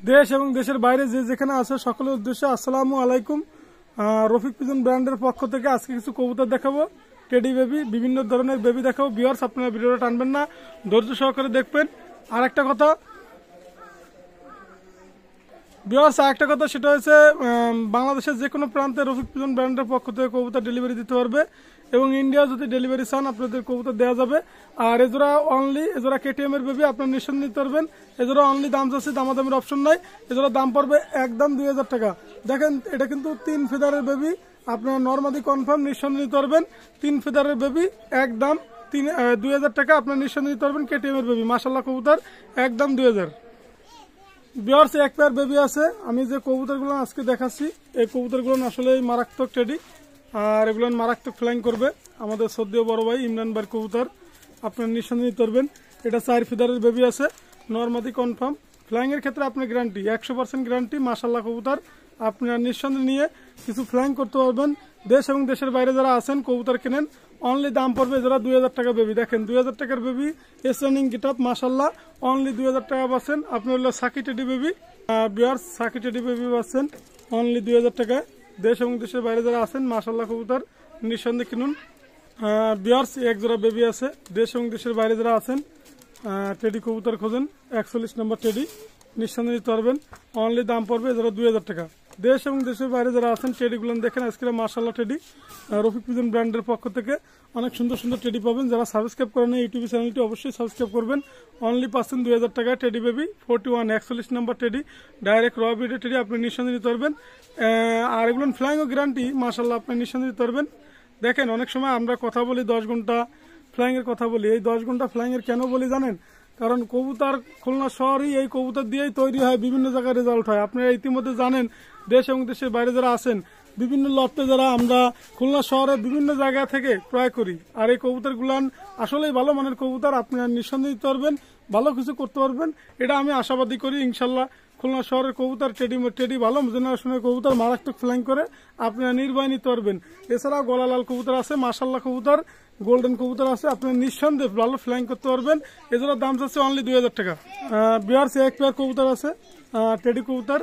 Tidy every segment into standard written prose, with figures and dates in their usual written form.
দেশ এবং দেশের বাইরে যে যেখানে আছে সকলের উদ্দেশ্যে আসসালামু আলাইকুম। রফিক পিজন ব্র্যান্ডের পক্ষ থেকে আজকে কিছু কবুতর দেখাবো, টেডি বেবি, বিভিন্ন ধরনের বেবি দেখাবো। ভিউয়ার্স, আপনারা ভিডিওটা টানবেন না, ধৈর্য সহকারে দেখবেন। আর একটা কথা ভিউয়ার্স, আরেকটা কথা সেটা হচ্ছে বাংলাদেশের যে কোনো প্রান্তে রফিক পিজন ব্র্যান্ডের পক্ষ থেকে কবুতর ডেলিভারি দিতে পারবে এবং ইন্ডিয়া যদি ডেলিভারি চান আপনাদের কবুতর দেওয়া যাবে। আর এজোড়া কেটিএম এর বেবি আপনার নিঃসন্দেহে নিতে পারবেন। এজোড়া অনলি দাম যাচ্ছে, দামাদামির অপশন নাই। এজোড়া দাম পড়বে একদম 2000 টাকা। দেখেন, এটা কিন্তু 3 ফেদারের বেবি, আপনার নর্মাদি কনফার্ম নিঃসন্দেহে নিতে পারবেন। 3 ফেদারের বেবি একদম 2000 টাকা আপনার নিঃসন্দেহে নিতে পারবেন। কেটিএম এর বেবি মাশাআল্লাহ কবুতর একদম 2000। ভিউয়ার্স, এক পেয়ার বেবি আছে। আমি যে কবুতরগুলো আজকে দেখাচ্ছি এই কবুতরগুলো আসলে মারাত্মক টেডি, আর এগুলো মারাত্মক ফ্লাইং করবে। আমাদের সদ্য বড় ভাই ইমরান ভাইয়ের কবুতর, আপনার নিঃসন্দেহে নিতে পারবেন। এটা 4 ফিদারের বেবি আছে, নর্মাদি কনফার্ম। ফ্লাইং এর ক্ষেত্রে আপনার গ্যারান্টি 100% গ্যারান্টি। মাশাআল্লাহ কবুতর আপনার নিঃসন্দেহে নিয়ে কিছু ফ্লাইং করতে পারবেন। দেশ এবং দেশের বাইরে যারা আছেন কবুতর কেনেন, অনলি দাম পড়বে যারা 2000 টাকা বেবি। দেখেন 2000 টাকার বেবি, এসরানিং গেটআপ, মাশাআল্লাহ অনলি 2000 টাকা পাচ্ছেন। আপনি হলো সাকি টেডি বেবি। ভিউয়ার্স, সাকি টেডি বেবি পাচ্ছেন অনলি 2000 টাকায়। দেশ এবং দেশের বাইরে যারা আছেন মাশাআল্লাহ কবুতর নিঃসন্দেহে কিনুন। ভিউয়ার্স, এক জোড়া বেবি আছে। দেশ এবং দেশের বাইরে যারা আছেন টেডি কবুতর খোঁজেন, 41 নম্বর টেডি নিঃসন্দেহে নিতে পারবেন। অনলি দাম পড়বে যারা 2000 টাকা। দেশ এবং দেশের বাইরে যারা আছেন টেডিগুলো দেখেন আজকে মাশাআল্লাহ টেডি। রফিক পিজন ব্র্যান্ডের পক্ষ থেকে অনেক সুন্দর সুন্দর টেডি পাবেন। যারা সাবস্ক্রাইব করেন ইউটিউব চ্যানেলটি অবশ্যই সাবস্ক্রাইব করবেন। অনলি পাচ্ছেন 2000 টাকায় টেডি বেবি 41 41 নম্বর টেডি, ডাইরেক্ট র ব্রিডের টেডি আপনি নিঃসন্দেহে নিতে পারবেন। আর এগুলো ফ্লাইং ও গ্যারান্টি, মাশাআল্লাহ আপনি নিঃসন্দেহে নিতে পারবেন। দেখেন, অনেক সময় আমরা কথা বলি 10 ঘন্টা ফ্লাইং এর কথা বলি। এই 10 ঘন্টা ফ্লাইং এর কেন বলি জানেন? কারণ কবুতর খুলনা শহরই এই কবুতর দিয়েই তৈরি হয়, বিভিন্ন জায়গায় রেজাল্ট হয়। আপনারা ইতিমধ্যে জানেন, দেশ এবং দেশের বাইরে যারা আছেন বিভিন্ন লটে যারা আমরা খুলনা শহরের বিভিন্ন জায়গা থেকে ক্রয় করি। আর এই কবুতরগুলান আসলেই ভালো মানের কবুতর, আপনারা নিঃসন্দেহে দিতে পারবেন, ভালো কিছু করতে পারবেন। এটা আমি আশাবাদী করি ইনশাল্লাহ। খুলনা শহরের কবুতর টেডি ভালো জেনারেশনের কবুতর মারাত্মক ফ্লাইং করে, আপনারা নির্ভয় নিতে পারবেন। এছাড়াও গলালাল কবুতর আছে, মাশাআল্লাহ কবুতর, গোল্ডেন কবুতর আছে, আপনারা নিঃসন্দেহে ভালো ফ্লাইং করতে পারবেন। এছাড়া দাম যাচ্ছে অনলি 2000 টাকা। বিহার এক পেয়ার কবুতর আছে, টেডি কবুতর,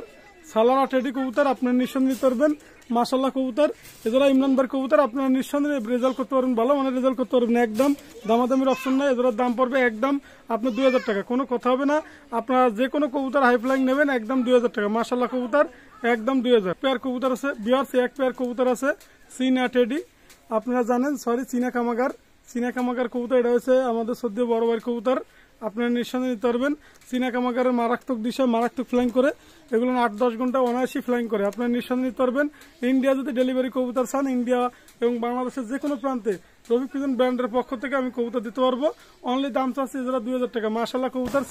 সালারা টেডি কবুতর আপনার নিঃসন্দেহে নিতে পারবেন। মাশাআল্লাহ কবুতর, এছাড়া ইমরান ভাইয়ের কবুতর আপনারা নিঃসন্দেহে রেজাল্ট করতে পারবেন, ভালো মানে রেজাল্ট করতে পারবেন। একদম দামাদামির অপশন নাই। এছাড়া দাম পড়বে একদম আপনার 2000 টাকা, কোনো কথা হবে না। আপনারা যে কোনো কবুতর হাই ফ্লাইং নেবেন একদম 2000 টাকা। মাশাআল্লাহ কবুতর একদম 2000। পেয়ার কবুতর আছে বিহার এক পেয়ার কবুতর আছে, চীনা টেডি, আপনারা জানেন, চীনা কামাগার কবুতর। এটা হচ্ছে আমাদের সদ্য বড় ভাইয়ের কবুতর, আপনারা নিঃসন্দেহে নিতে পারবেন। চীনা কামাগারের মারাত্মক দিশা, মারাত্মক ফ্লাইং করে, এগুলো 8-10 ঘন্টা অনায়াসী ফ্লাইং করে, আপনারা নিঃসন্দেহে নিতে পারবেন। ইন্ডিয়া যদি ডেলিভারি কবুতর চান, ইন্ডিয়া এবং বাংলাদেশের যে কোনো প্রান্তে রফিক পিজন ব্র্যান্ডের পক্ষ থেকে আমি কবুতর দিতে পারবো। অনলি দাম চাচ্ছি যারা 2000 টাকা। মাশাআল্লাহ কবুতর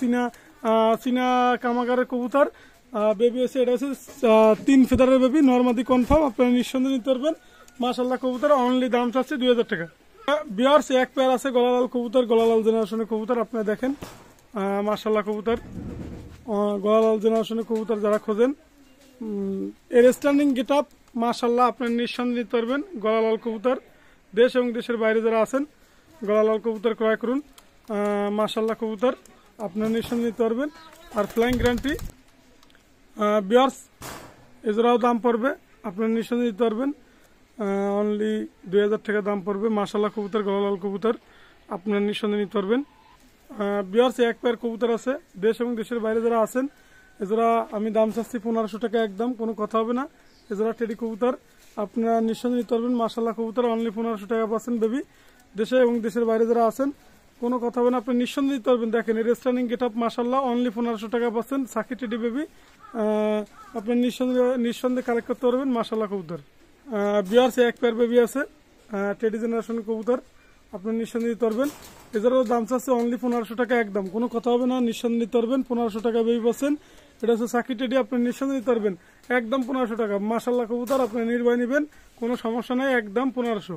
চীনা কামাগারের কবুতর বেবি হচ্ছে, এটা হচ্ছে 3 ফেদারের বেবি, নর্মাদি কনফার্ম, আপনারা নিঃসন্দেহে নিতে পারবেন। মাশাআল্লাহ কবুতর অনলি দাম চাচ্ছি 2000 টাকা। বিহার্স এক পেয়ার আছে গলালাল কবুতর, গলালাল জেনারেশনের কবুতর, আপনারা দেখেন মাশাআল্লাহ কবুতর, গলালাল জেনারেশনের কবুতর যারা খোঁজেন, এর স্ট্যান্ডিং গেটআপ মাশাআল্লাহ আপনারা নিঃসন্দেহে নিতে পারবেন। গলালাল কবুতর, দেশ এবং দেশের বাইরে যারা আছেন গলালাল কবুতর ক্রয় করুন। মাশাআল্লাহ কবুতর আপনারা নিঃসন্দেহে নিতে পারবেন। Are flying guarantee. বিহার্স, এজোড়াও দাম পড়বে, আপনারা নিঃসন্দেহে নিতে পারবেন। অনলি 2000 টাকা দাম পড়বে। মাশাআল্লাহ কবুতর, গলালাল কবুতর আপনারা নিঃসন্দেহে নিতে পারবেন। বিহার্স এক পেয়ার কবুতর আছে, দেশ এবং দেশের বাইরে যারা আছেন, এজোড়া আমি দাম চাচ্ছি 1500 টাকা একদম, কোনো কথা হবে না। এজোড়া টেডি কবুতর আপনারা নিঃসন্দেহে নিতে পারবেন। মাশাআল্লাহ কবুতর অনলি 1500 টাকা পাচ্ছেন বেবি। দেশে এবং দেশের বাইরে যারা আছেন কোনো কথা হবে না, আপনি নিঃসন্দেহে নিতে পারবেন। দেখেন এর স্ট্যান্ডিং গেটআপ মাশাআল্লাহ অনলি 1500 টাকা পাচ্ছেন। সাকি টেডি বেবি আপনি নিঃসন্দেহে কালেক্ট করতে পারবেন। মাশাআল্লাহ কবুতর। বিহার্স এক পেয়ার বেবি আছে, টেডি জেনারেশন কবুতর, আপনি নিঃসন্দেহে নিতে পারবেন। এছাড়াও দাম চাচ্ছে অনলি 1500 টাকা একদম, কোনো কথা হবে না, নিঃসন্দেহে নিতে পারবেন। 1500 টাকা বেবি পাচ্ছেন। এটা হচ্ছে সাকি টেডি, আপনি নিঃসন্দেহে নিতে পারবেন একদম 1500 টাকা। মাশাআল্লাহ কবুতর আপনি নির্ভয় নেবেন, কোনো সমস্যা নাই, একদম 1500।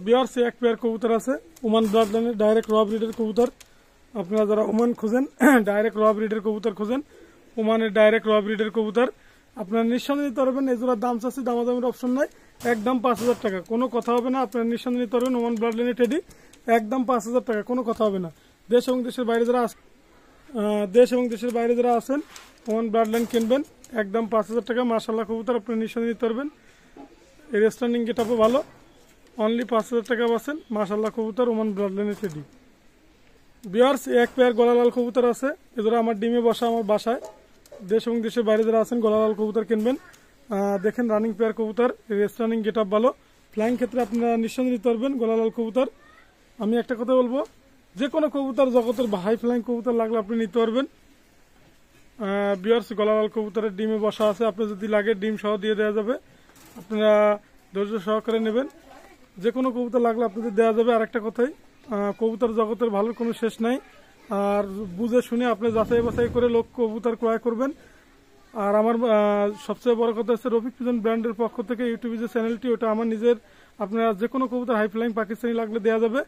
বিহার্স এক পেয়ার কবুতর আছে, ওমান ব্লাড লাইনের ডাইরেক্ট র ব্রিডের কবুতর, আপনারা যারা ওমান খোঁজেন, ডাইরেক্ট র ব্রিডের কবুতর খোঁজেন, ওমানের ডাইরেক্ট র ব্রিডের কবুতর আপনারা নিঃসন্দেহে নিতে পারবেন। এজোড়ার দাম চাচ্ছি, দামাদামির অপশন নাই, একদম 5000 টাকা, কোনো কথা হবে না। আপনারা নিঃসন্দেহে নিতে পারবেন ওমান ব্লাড লাইনের টেডি একদম 5000 টাকা, কোনো কথা হবে না। দেশ এবং দেশের বাইরে যারা দেশ এবং দেশের বাইরে যারা আছেন ওমান ব্লাড লাইন কিনবেন, একদম 5,000 টাকা। মাশাআল্লাহ কবুতর আপনি নিঃসন্দেহে নিতে পারবেন। এর স্ট্যান্ডিং গেটআপও ভালো, অনলি 5,000 টাকা পাচ্ছেন। মাশাআল্লাহ কবুতর ওমান ব্লাড লাইনের টেডি। ভিউয়ার্স, এক পেয়ার গলালাল কবুতর আছে, এজোড়া আমার ডিমে বসা আমার বাসায়। দেশ এবং দেশের বাইরে যারা আছেন গলালাল কবুতর কিনবেন। দেখেন রানিং পেয়ার কবুতর, রানিং গেট আপ ভালো। ফ্লাইং ক্ষেত্রে আপনারা নিঃসন্দেহে নিতে পারবেন গলালাল কবুতর। আমি একটা কথা বলবো, যে কোনো কবুতর জগতের হাই ফ্লাইং কবুতর লাগলে আপনি নিতে পারবেন। ভিউয়ার্স, গলালাল কবুতরের ডিমে বসা আছে, আপনি যদি লাগে ডিম সহ দিয়ে দেওয়া যাবে। আপনারা ধৈর্য সহকারে নেবেন, যে কোনো কবুতর লাগলে আপনাদের দেওয়া যাবে। আর একটা কথাই, কবুতর জগতের ভালোর কোনো শেষ নাই। আর বুঝে শুনে আপনি যাচাই বাছাই করে লোক কবুতর ক্রয় করবেন। আর আমার সবচেয়ে বড় কথা হচ্ছে রফিক পিজন ব্র্যান্ডের পক্ষ থেকে ইউটিউবে যে চ্যানেলটি, ওটা আমার নিজের। আপনারা যে কোনো কবুতর হাই ফ্লাইং পাকিস্তানি লাগলে দেওয়া যাবে।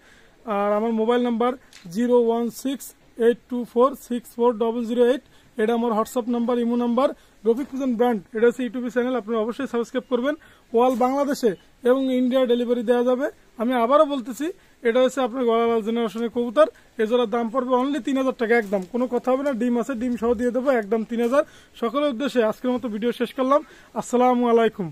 আর আমার মোবাইল নাম্বার 01682464008, এটা আমার WhatsApp number, imo number. Rafiq pigeon brand, এটা হচ্ছে ইউটিউব চ্যানেল, আপনারা অবশ্যই সাবস্ক্রাইব করবেন। অল বাংলাদেশে এবং ইন্ডিয়া ডেলিভারি দেওয়া যাবে। আমি আবারও বলতেছি, এটা হচ্ছে আপনার গলালাল জেনারেশনের কবুতর। এজোড়ার দাম পড়বে অনলি 3,000 টাকা, একদম কোনো কথা হবে না। ডিম আছে, ডিম সহ দিয়ে দেবো, একদম 3,000। সকলের উদ্দেশ্যে আজকের মতো ভিডিও শেষ করলাম। আসসালামু আলাইকুম।